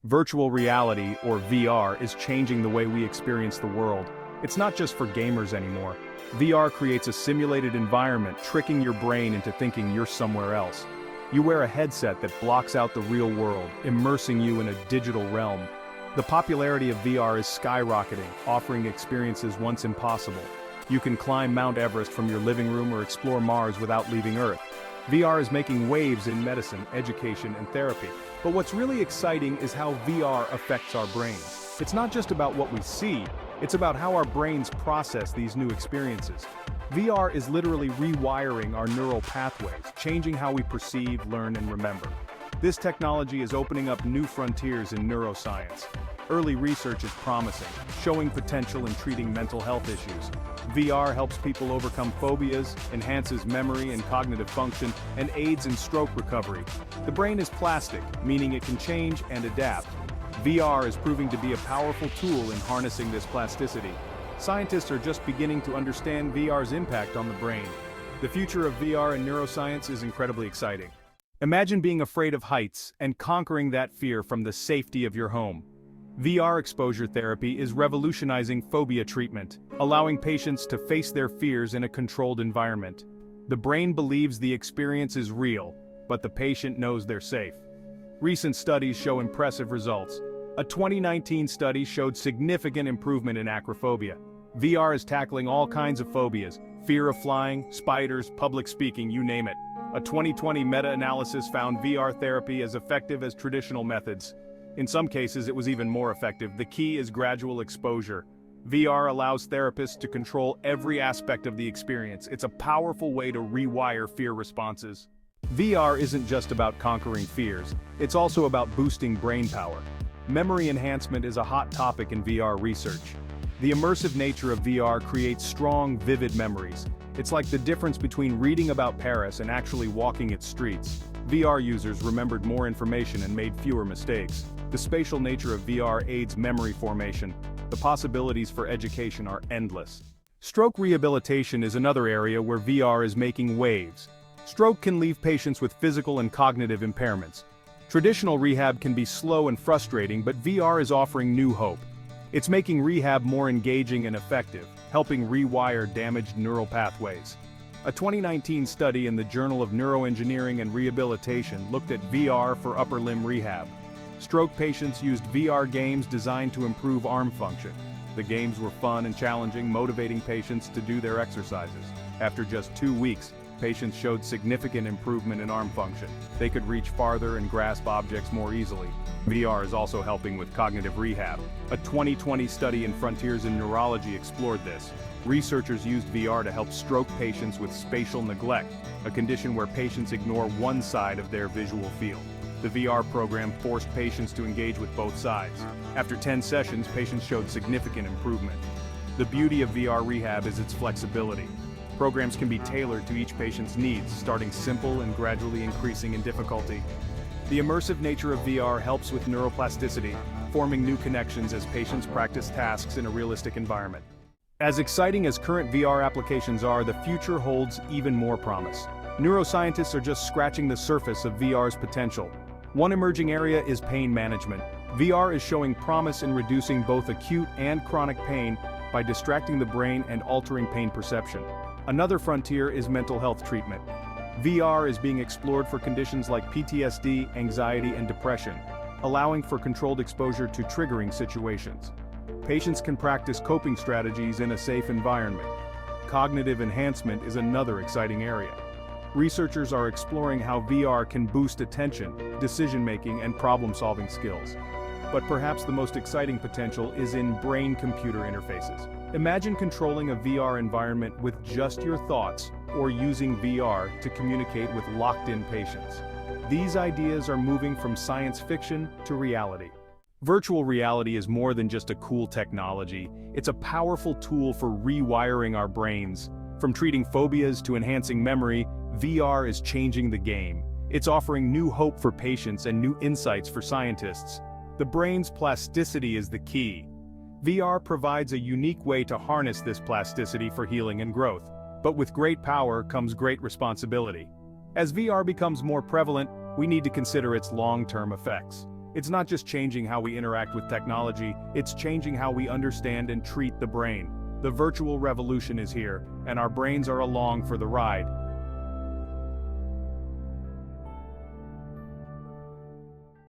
Virtual reality, or VR, is changing the way we experience the world. It's not just for gamers anymore. VR creates a simulated environment, tricking your brain into thinking you're somewhere else. You wear a headset that blocks out the real world, immersing you in a digital realm. The popularity of VR is skyrocketing, offering experiences once impossible. You can climb Mount Everest from your living room or explore Mars without leaving Earth. VR is making waves in medicine, education, and therapy. But what's really exciting is how VR affects our brains. It's not just about what we see, it's about how our brains process these new experiences. VR is literally rewiring our neural pathways, changing how we perceive, learn, and remember. This technology is opening up new frontiers in neuroscience. Early research is promising, showing potential in treating mental health issues. VR helps people overcome phobias, enhances memory and cognitive function, and aids in stroke recovery. The brain is plastic, meaning it can change and adapt. VR is proving to be a powerful tool in harnessing this plasticity. Scientists are just beginning to understand VR's impact on the brain. The future of VR and neuroscience is incredibly exciting. Imagine being afraid of heights and conquering that fear from the safety of your home. VR exposure therapy is revolutionizing phobia treatment, allowing patients to face their fears in a controlled environment. The brain believes the experience is real, but the patient knows they're safe. Recent studies show impressive results. A 2019 study showed significant improvement in acrophobia. VR is tackling all kinds of phobias: fear of flying, spiders, public speaking, you name it. A 2020 meta-analysis found VR therapy as effective as traditional methods. In some cases, it was even more effective. The key is gradual exposure. VR allows therapists to control every aspect of the experience. It's a powerful way to rewire fear responses. VR isn't just about conquering fears, it's also about boosting brain power. Memory enhancement is a hot topic in VR research. The immersive nature of VR creates strong, vivid memories. It's like the difference between reading about Paris and actually walking its streets. VR users remembered more information and made fewer mistakes. The spatial nature of VR aids memory formation. The possibilities for education are endless. Stroke rehabilitation is another area where VR is making waves. Stroke can leave patients with physical and cognitive impairments. Traditional rehab can be slow and frustrating, but VR is offering new hope. It's making rehab more engaging and effective, helping rewire damaged neural pathways. A 2019 study in the Journal of Neuroengineering and Rehabilitation looked at VR for upper limb rehab. Stroke patients used VR games designed to improve arm function. The games were fun and challenging, motivating patients to do their exercises. After just 2 weeks, patients showed significant improvement in arm function. They could reach farther and grasp objects more easily. VR is also helping with cognitive rehab. A 2020 study in Frontiers in Neurology explored this. Researchers used VR to help stroke patients with spatial neglect, a condition where patients ignore one side of their visual field. The VR program forced patients to engage with both sides. After 10 sessions, patients showed significant improvement. The beauty of VR rehab is its flexibility. Programs can be tailored to each patient's needs, starting simple and gradually increasing in difficulty. The immersive nature of VR helps with neuroplasticity, forming new connections as patients practice tasks in a realistic environment. As exciting as current VR applications are, the future holds even more promise. Neuroscientists are just scratching the surface of VR's potential. One emerging area is pain management. VR is showing promise in reducing both acute and chronic pain by distracting the brain and altering pain perception. Another frontier is mental health treatment. VR is being explored for conditions like PTSD, anxiety, and depression, allowing for controlled exposure to triggering situations. Patients can practice coping strategies in a safe environment. Cognitive enhancement is another exciting area. Researchers are exploring how VR can boost attention, decision-making, and problem-solving skills. But perhaps the most exciting potential is in brain-computer interfaces. Imagine controlling a VR environment with just your thoughts, or using VR to communicate with locked-in patients. These ideas are moving from science fiction to reality. Virtual reality is more than just a cool technology. It's a powerful tool for rewiring our brains. From treating phobias to enhancing memory, VR is changing the game. It's offering new hope for patients and new insights for scientists. The brain's plasticity is the key. VR provides a unique way to harness this plasticity for healing and growth. But with great power comes great responsibility. As VR becomes more prevalent, we need to consider its long-term effects. It's not just changing how we interact with technology, it's changing how we understand and treat the brain. The virtual revolution is here, and our brains are along for the ride.